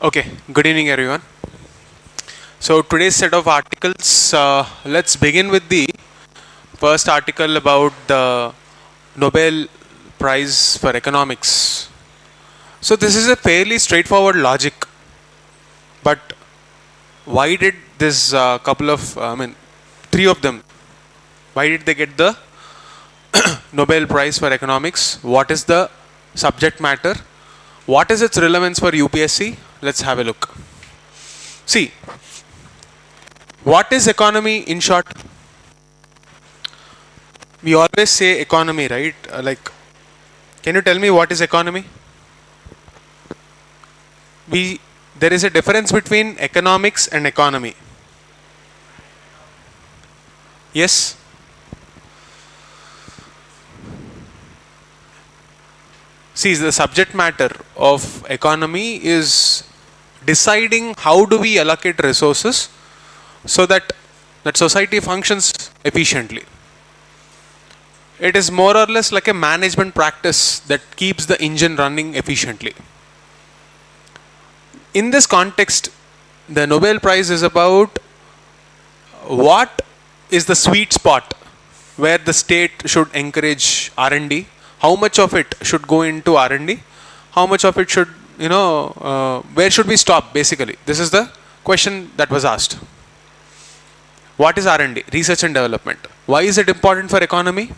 Okay, good evening everyone. So today's set of articles, let's begin with the first article about the Nobel Prize for Economics. So this is a fairly straightforward logic, but why did this three of them, why did they get the Nobel Prize for Economics? What is the subject matter? What is its relevance for UPSC? Let's have a look. See, what is economy in short? We always say economy, right? Can you tell me what is economy? There is a difference between economics and economy. Yes? See, the subject matter of economy is deciding how do we allocate resources so that society functions efficiently. It is more or less like a management practice that keeps the engine running efficiently. In this context, the Nobel Prize is about what is the sweet spot where the state should encourage R&D, how much of it should go into R&D, how much of it should, where should we stop basically? This is the question that was asked. What is R&D? Research and development. Why is it important for economy?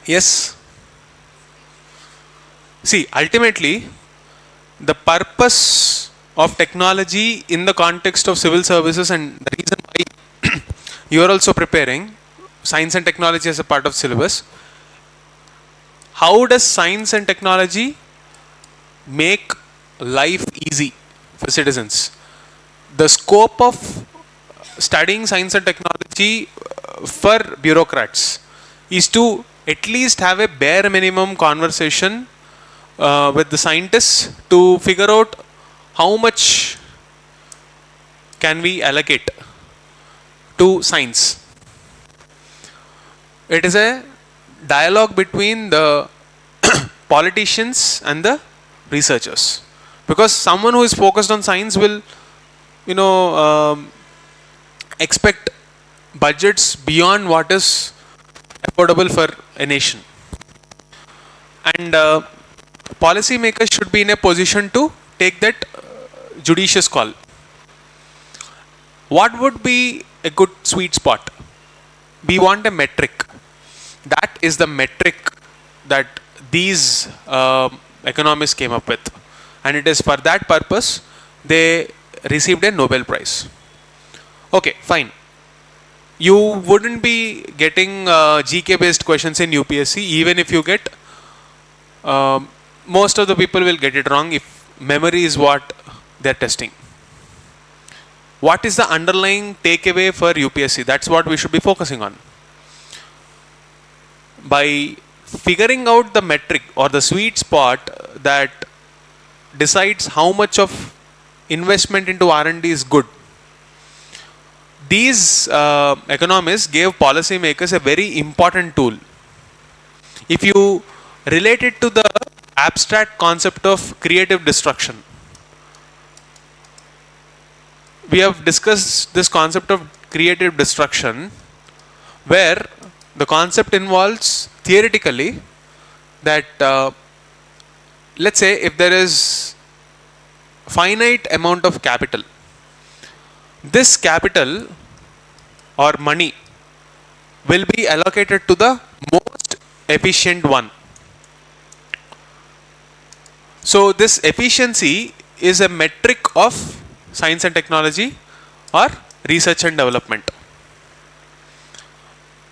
Yes? See, ultimately, the purpose of technology in the context of civil services, and the reason why you are also preparing science and technology as a part of syllabus, how does science and technology make life easy for citizens? The scope of studying science and technology for bureaucrats is to at least have a bare minimum conversation with the scientists to figure out how much can we allocate to science. It is a dialogue between the politicians and the researchers, because someone who is focused on science will expect budgets beyond what is affordable for a nation, and policymakers should be in a position to take that judicious call. What would be a good sweet spot? We want a metric. That is the metric that these economists came up with, and it is for that purpose they received a Nobel Prize. Okay, fine. You wouldn't be getting GK based questions in UPSC. Even if you get, most of the people will get it wrong if memory is what they're testing. What is the underlying takeaway for UPSC? That's what we should be focusing on. By figuring out the metric or the sweet spot that decides how much of investment into R&D is good, these economists gave policymakers a very important tool. If you relate it to the abstract concept of creative destruction, we have discussed this concept of creative destruction, where the concept involves theoretically that let's say if there is finite amount of capital, this capital or money will be allocated to the most efficient one. So this efficiency is a metric of science and technology or research and development.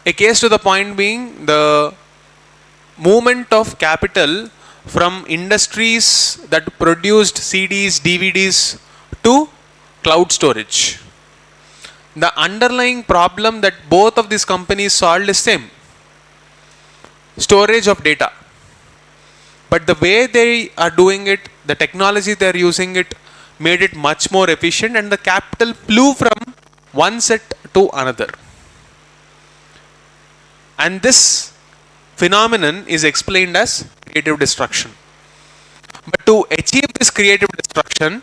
A case to the point being the movement of capital from industries that produced CDs, DVDs to cloud storage. The underlying problem that both of these companies solved is same: storage of data. But the way they are doing it, the technology they are using it, made it much more efficient, and the capital flew from one set to another. And this phenomenon is explained as creative destruction. But to achieve this creative destruction,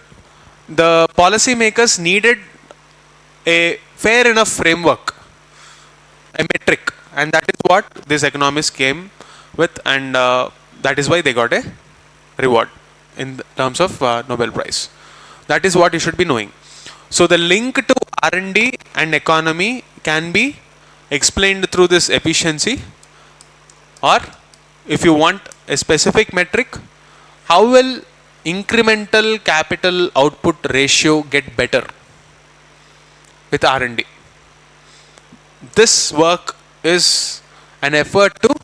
the policymakers needed a fair enough framework, a metric, and that is what these economists came with, and that is why they got a reward in terms of Nobel Prize. That is what you should be knowing. So the link to R&D and economy can be explained through this efficiency, or if you want a specific metric, how will incremental capital output ratio get better with R&D? This work is an effort to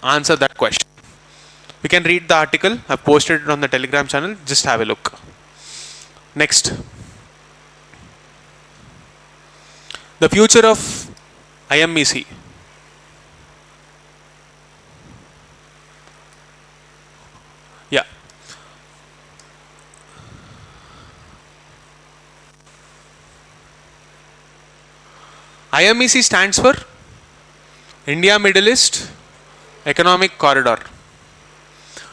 answer that question. You can read the article. I've posted it on the Telegram channel. Just have a look. Next. The future of IMEC. Yeah. IMEC stands for India Middle East Economic Corridor.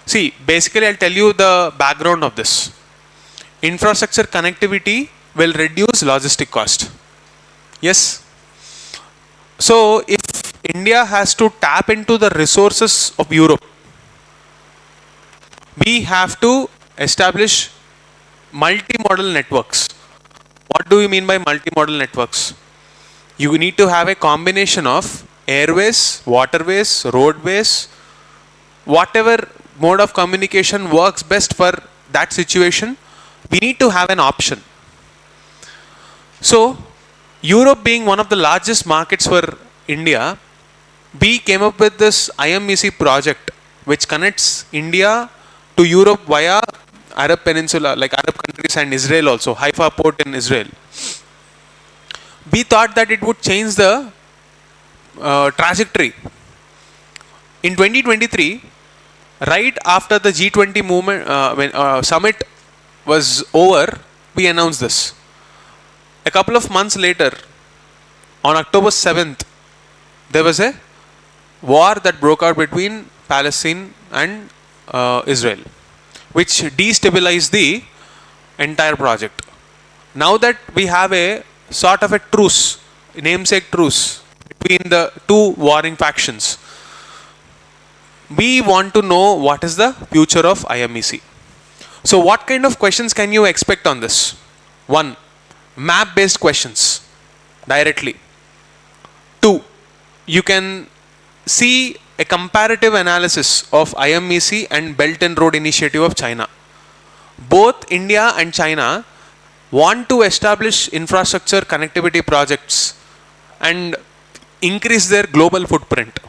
See, basically I'll tell you the background of this. Infrastructure connectivity will reduce logistic cost. Yes. So if India has to tap into the resources of Europe, we have to establish multimodal networks. What do you mean by multimodal networks? You need to have a combination of airways, waterways, roadways, whatever mode of communication works best for that situation, we need to have an option. So, Europe being one of the largest markets for India, we came up with this IMEC project which connects India to Europe via Arab Peninsula, like Arab countries and Israel also, Haifa port in Israel. We thought that it would change the trajectory. In 2023, right after the G20 movement, summit was over, we announced this. A couple of months later, on October 7th, there was a war that broke out between Palestine and Israel, which destabilized the entire project. Now that we have a sort of a truce, namesake truce between the two warring factions, we want to know what is the future of IMEC. So what kind of questions can you expect on this? 1. Map based questions directly. 2. You can see a comparative analysis of IMEC and Belt and Road Initiative of China. Both India and China want to establish infrastructure connectivity projects and increase their global footprint.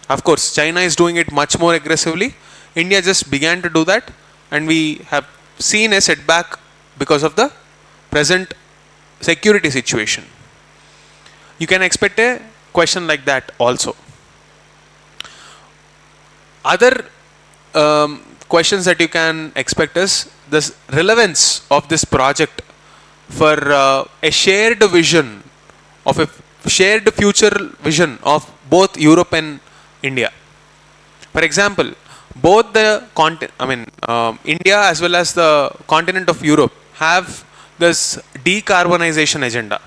Of course, China is doing it much more aggressively. India just began to do that, and we have seen a setback because of the present security situation. You can expect a question like that also. Other questions that you can expect is the relevance of this project for a shared vision of a shared future vision of both Europe and India. For example, both the India as well as the continent of Europe have this decarbonization agenda.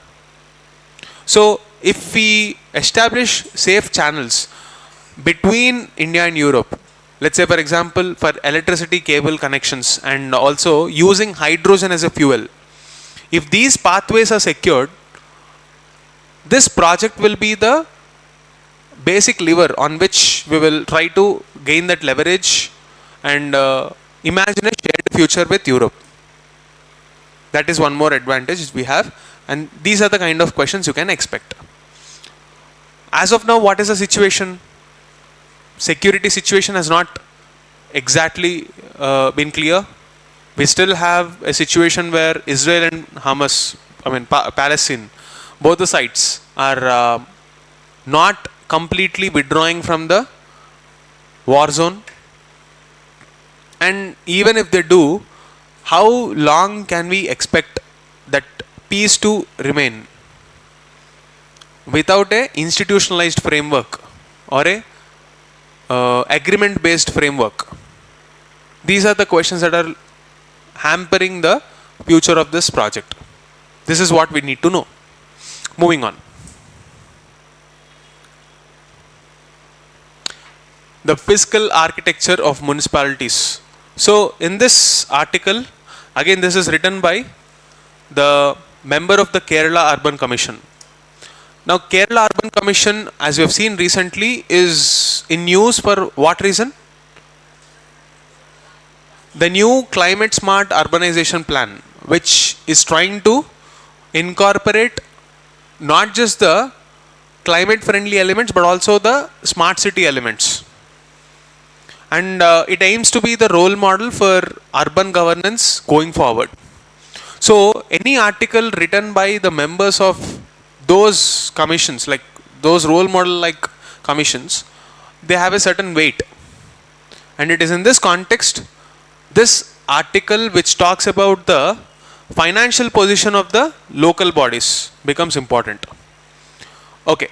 So if we establish safe channels between India and Europe, let's say for example for electricity cable connections and also using hydrogen as a fuel, if these pathways are secured, this project will be the basic lever on which we will try to gain that leverage and imagine a shared future with Europe. That is one more advantage we have, and these are the kind of questions you can expect. As of now, what is the situation? Security situation has not exactly been clear. We still have a situation where Israel and Hamas, Palestine, both the sides are not completely withdrawing from the war zone. And even if they do, how long can we expect that peace to remain without a institutionalized framework or a agreement based framework? These are the questions that are hampering the future of this project. This is what we need to know. Moving on. The fiscal architecture of municipalities. So in this article, again this is written by the member of the Kerala Urban Commission. Now Kerala Urban Commission, as we have seen recently, is in news for what reason? The new climate smart urbanization plan, which is trying to incorporate not just the climate friendly elements but also the smart city elements. And it aims to be the role model for urban governance going forward. So any article written by the members of those commissions, like those role model like commissions, they have a certain weight. And it is in this context, this article which talks about the financial position of the local bodies becomes important. Okay,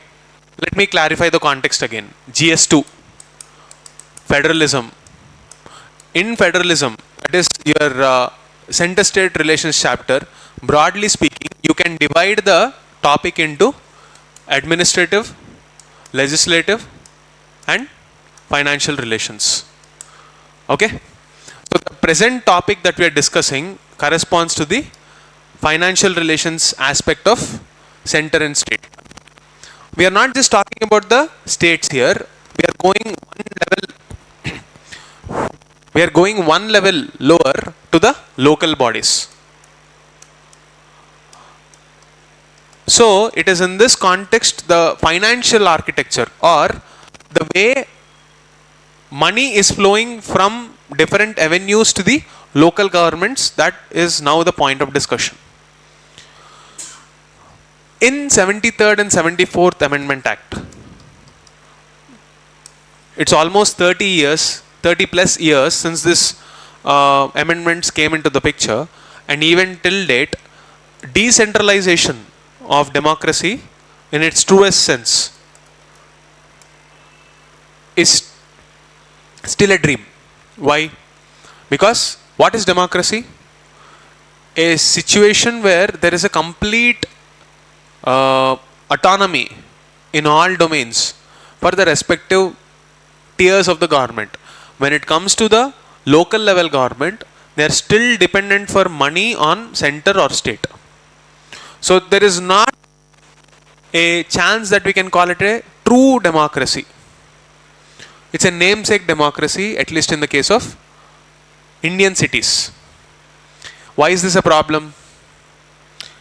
let me clarify the context again. GS2. Federalism. In federalism, that is your center-state relations chapter, broadly speaking, you can divide the topic into administrative, legislative, and financial relations. Okay? So the present topic that we are discussing corresponds to the financial relations aspect of center and state. We are not just talking about the states here, we are going one level lower to the local bodies. So it is in this context the financial architecture, or the way money is flowing from different avenues to the local governments, that is now the point of discussion. In 73rd and 74th Amendment Act, it's almost 30 plus years since this amendments came into the picture, and even till date, decentralization of democracy in its truest sense is still a dream. Why? Because what is democracy? A situation where there is a complete autonomy in all domains for the respective tiers of the government. When it comes to the local level government, they are still dependent for money on center or state. So there is not a chance that we can call it a true democracy. It's a namesake democracy, at least in the case of Indian cities. Why is this a problem?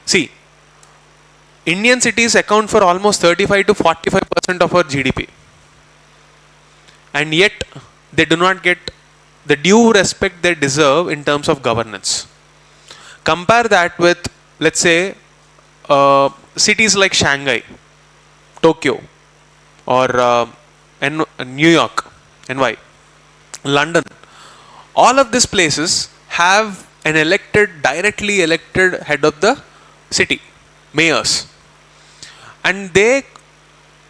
See, Indian cities account for almost 35 to 45% of our GDP. And yet, they do not get the due respect they deserve in terms of governance. Compare that with, let's say, cities like Shanghai, Tokyo, or New York, NY, London. All of these places have an directly elected head of the city, mayors. And they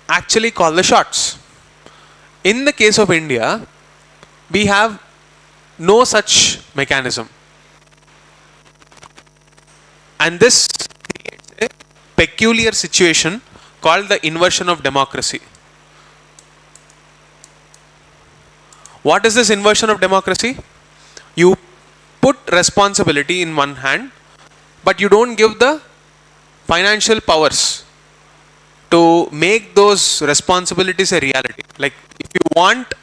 actually call the shots. In the case of India, we have no such mechanism. And this creates a peculiar situation called the inversion of democracy. What is this inversion of democracy? You put responsibility in one hand, but you don't give the financial powers to make those responsibilities a reality. Like if you want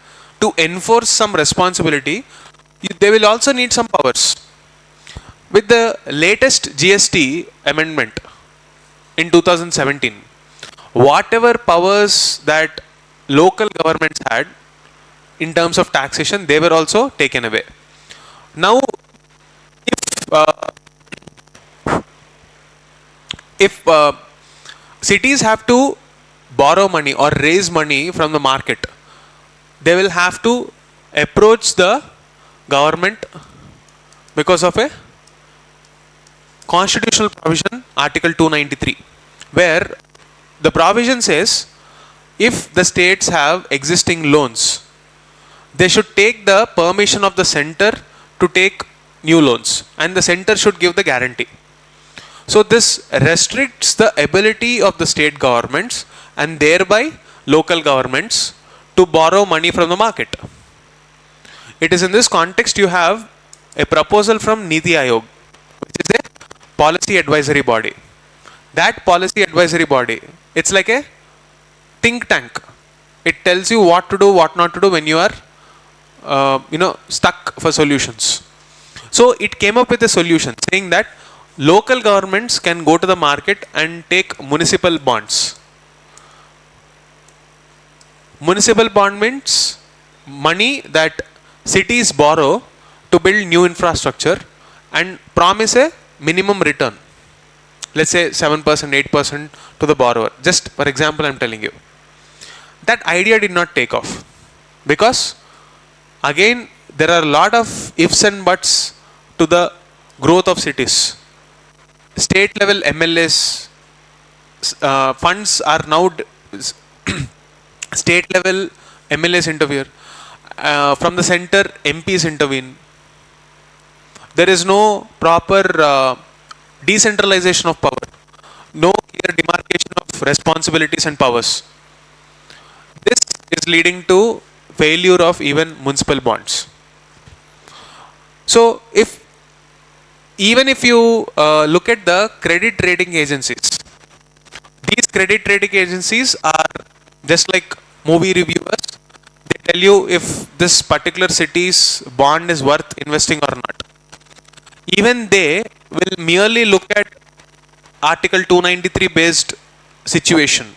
to enforce some responsibility, they will also need some powers. With the latest GST amendment in 2017, whatever powers that local governments had in terms of taxation, they were also taken away. Now, if cities have to borrow money or raise money from the market, they will have to approach the government because of a constitutional provision, Article 293, where the provision says if the states have existing loans, they should take the permission of the center to take new loans, and the center should give the guarantee. So this restricts the ability of the state governments and thereby local governments to borrow money from the market. It is in this context you have a proposal from Niti Aayog, which is a policy advisory body. That policy advisory body, it's like a think tank. It tells you what to do, what not to do when you are stuck for solutions. So it came up with a solution saying that local governments can go to the market and take municipal bonds. Municipal bond means money that cities borrow to build new infrastructure and promise a minimum return. Let's say 7%, 8% to the borrower. Just for example, I'm telling you. That idea did not take off because again there are a lot of ifs and buts to the growth of cities. State level MLAs funds are now state level MLAs interfere. From the center MPs intervene. There is no proper decentralization of power, no clear demarcation of responsibilities and powers. This is leading to failure of even municipal bonds. So even if you look at the credit rating agencies, these credit rating agencies are just like movie reviewers. They tell you if this particular city's bond is worth investing or not. Even they will merely look at Article 293 based situation.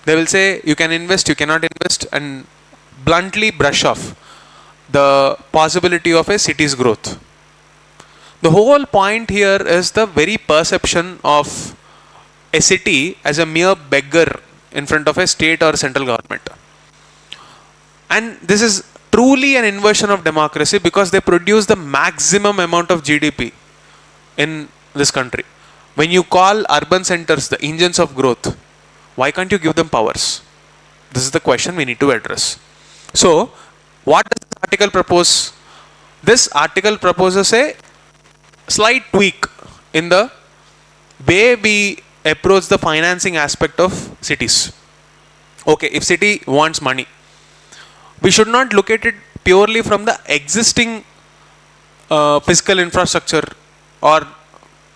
They will say you can invest, you cannot invest, and bluntly brush off the possibility of a city's growth. The whole point here is the very perception of a city as a mere beggar in front of a state or central government. And this is truly an inversion of democracy because they produce the maximum amount of GDP in this country. When you call urban centers the engines of growth, why can't you give them powers? This is the question we need to address. So, what does this article propose? This article proposes a slight tweak in the way we approach the financing aspect of cities. Okay, if city wants money, we should not look at it purely from the existing physical infrastructure or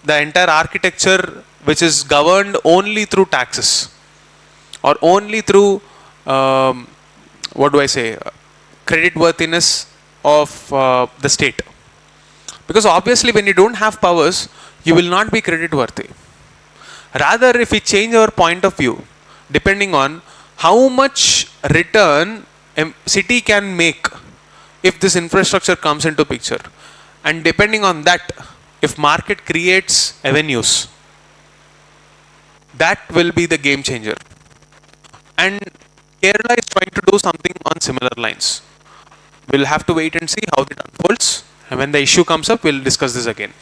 the entire architecture which is governed only through taxes or only through credit worthiness of the state. Because obviously when you don't have powers, you will not be credit worthy. Rather, if we change our point of view, depending on how much return a city can make if this infrastructure comes into picture, and depending on that, if market creates avenues, that will be the game changer. And Kerala is trying to do something on similar lines. We'll have to wait and see how it unfolds, and when the issue comes up, we'll discuss this again.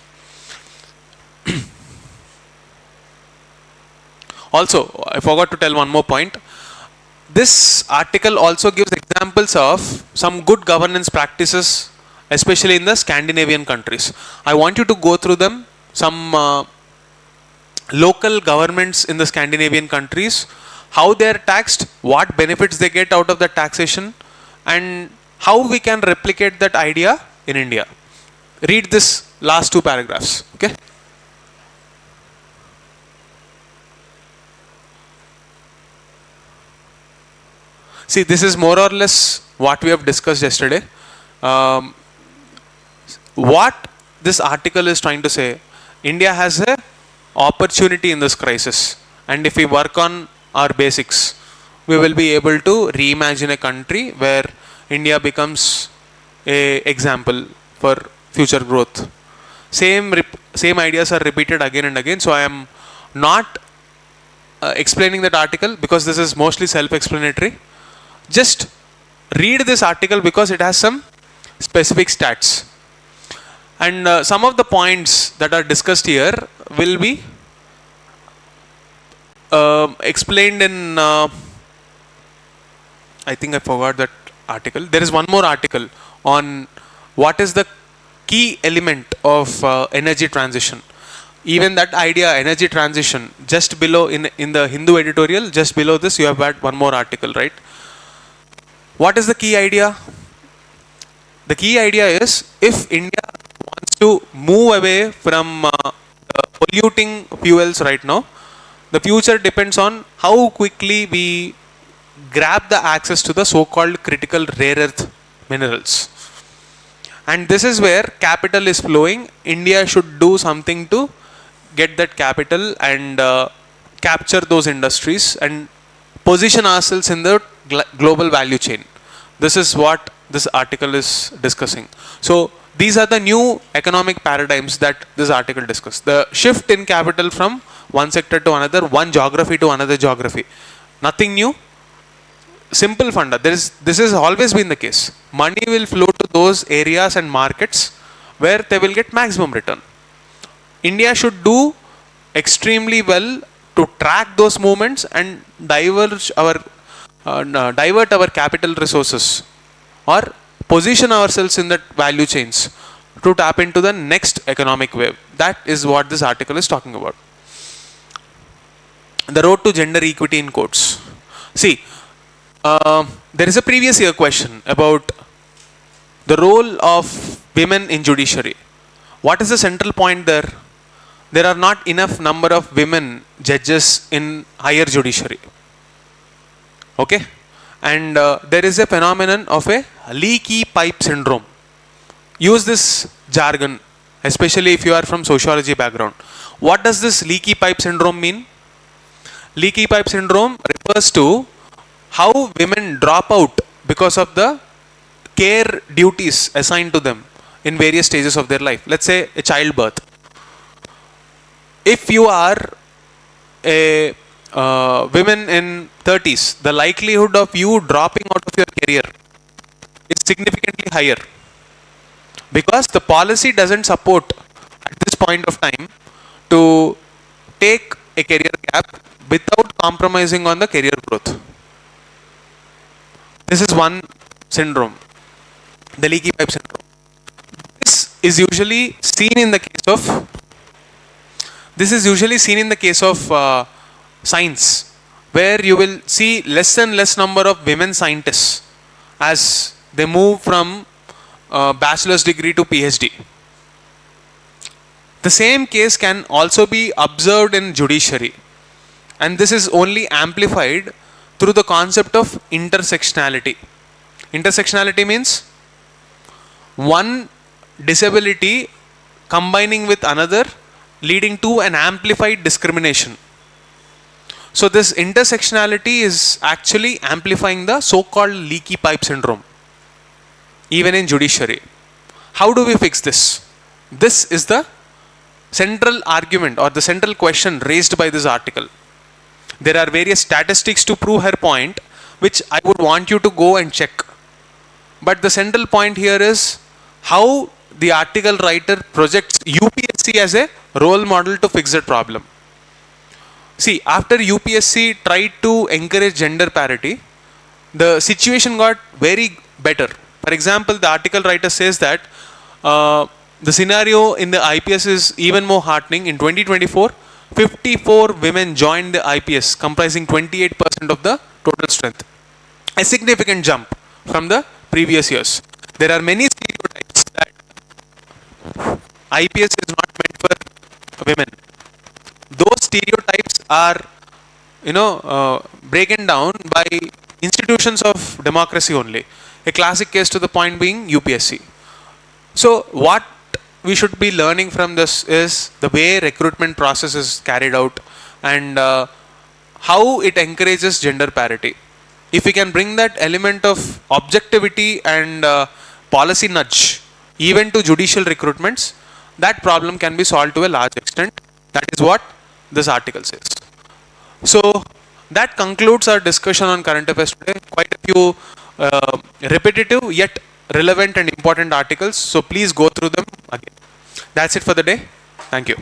Also, I forgot to tell one more point. This article also gives examples of some good governance practices, especially in the Scandinavian countries. I want you to go through them. Some local governments in the Scandinavian countries, how they are taxed, what benefits they get out of the taxation, and how we can replicate that idea in India. Read this last two paragraphs. Okay. See, this is more or less what we have discussed yesterday. What this article is trying to say, India has an opportunity in this crisis, and if we work on our basics, we will be able to reimagine a country where India becomes an example for future growth. Same ideas are repeated again and again, so I am not explaining that article because this is mostly self-explanatory. Just read this article because it has some specific stats. And some of the points that are discussed here will be explained in, I think I forgot that article. There is one more article on what is the key element of energy transition. Even that idea, energy transition, just below in the Hindu editorial, just below this, you have had one more article, right? What is the key idea? The key idea is, if India wants to move away from the polluting fuels right now, the future depends on how quickly we grab the access to the so-called critical rare earth minerals. And this is where capital is flowing. India should do something to get that capital and capture those industries and position ourselves in the global value chain. This is what this article is discussing. So these are the new economic paradigms that this article discusses. The shift in capital from one sector to another, one geography to another geography. Nothing new. Simple funda. This has always been the case. Money will flow to those areas and markets where they will get maximum return. India should do extremely well to track those movements and divert our capital resources or position ourselves in that value chains to tap into the next economic wave. That is what this article is talking about. The road to gender equity in quotes. See, there is a previous year question about the role of women in judiciary. What is the central point there? There are not enough number of women judges in higher judiciary. Okay? And there is a phenomenon of a leaky pipe syndrome. Use this jargon, especially if you are from sociology background. What does this leaky pipe syndrome mean? Leaky pipe syndrome refers to how women drop out because of the care duties assigned to them in various stages of their life. Let's say a childbirth. If you are a women in 30s, the likelihood of you dropping out of your career is significantly higher, because the policy doesn't support at this point of time to take a career gap without compromising on the career growth. This is one syndrome, the leaky pipe syndrome. This is usually seen in the case of science, where you will see less and less number of women scientists as they move from bachelor's degree to PhD. The same case can also be observed in judiciary, and this is only amplified through the concept of intersectionality. Intersectionality means one disability combining with another, leading to an amplified discrimination. So this intersectionality is actually amplifying the so-called leaky pipe syndrome, even in judiciary. How do we fix this? This is the central argument or the central question raised by this article. There are various statistics to prove her point, which I would want you to go and check. But the central point here is how the article writer projects UPSC as a role model to fix that problem. See, after UPSC tried to encourage gender parity, the situation got very better. For example, the article writer says that the scenario in the IPS is even more heartening. In 2024, 54 women joined the IPS, comprising 28% of the total strength. A significant jump from the previous years. There are many stereotypes that IPS is not meant for women. Those stereotypes are, broken down by institutions of democracy only. A classic case to the point being UPSC. So what we should be learning from this is the way recruitment process is carried out and how it encourages gender parity. If we can bring that element of objectivity and policy nudge even to judicial recruitments, that problem can be solved to a large extent. That is what this article says. So that concludes our discussion on current affairs today. Quite a few repetitive yet relevant and important articles. So please go through them again. That's it for the day. Thank you.